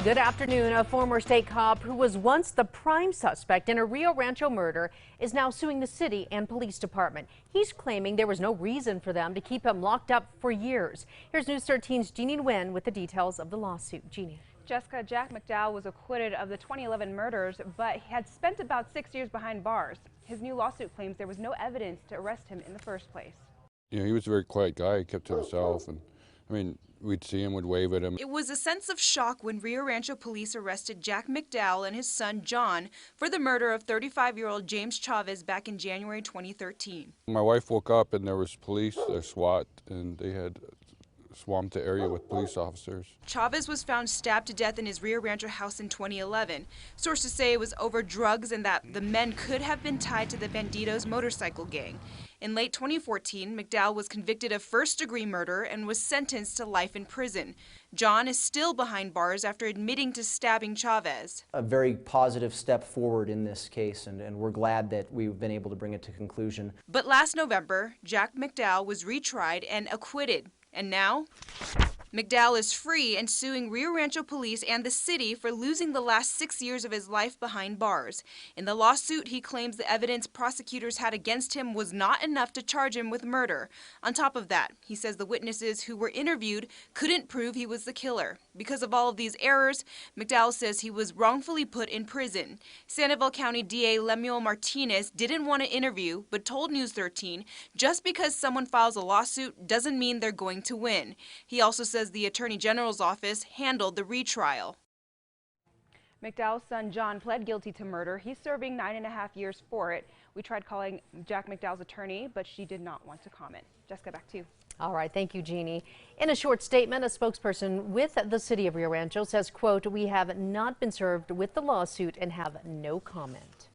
Good afternoon. A former state cop who was once the prime suspect in a Rio Rancho murder is now suing the city and police department. He's claiming there was no reason for them to keep him locked up for years. Here's News 13's Jeannie Nguyen with the details of the lawsuit. Jeannie. Jessica, Jack McDowell was acquitted of the 2011 murders, but he had spent about 6 years behind bars. His new lawsuit claims there was no evidence to arrest him in the first place. You know, he was a very quiet guy. He kept to himself, and we'd see him, we'd wave at him. It was a sense of shock when Rio Rancho police arrested Jack McDowell and his son John for the murder of 35-year-old James Chavez back in January 2013. My wife woke up and there was police, SWAT, and they had swamped the area with police officers. Chavez was found stabbed to death in his Rio Rancho house in 2011. Sources say it was over drugs and that the men could have been tied to the Bandidos motorcycle gang. In late 2014, McDowell was convicted of first-degree murder and was sentenced to life in prison. John is still behind bars after admitting to stabbing Chavez. A very positive step forward in this case, and we're glad that we've been able to bring it to conclusion. But last November, Jack McDowell was retried and acquitted. And now, McDowell is free and suing Rio Rancho police and the city for losing the last 6 years of his life behind bars. In the lawsuit, he claims the evidence prosecutors had against him was not enough to charge him with murder. On top of that, he says the witnesses who were interviewed couldn't prove he was the killer. Because of all of these errors, McDowell says he was wrongfully put in prison. Sandoval County DA Lemuel Martinez didn't want to interview, but told News 13, just because someone files a lawsuit doesn't mean they're going to win. He also says the Attorney General's office handled the retrial. McDowell's son John pled guilty to murder. He's serving 9.5 years for it. We tried calling Jack McDowell's attorney, but she did not want to comment. Jessica, back to you. All right, thank you, Jeannie. In a short statement, a spokesperson with the city of Rio Rancho says, quote, "We have not been served with the lawsuit and have no comment."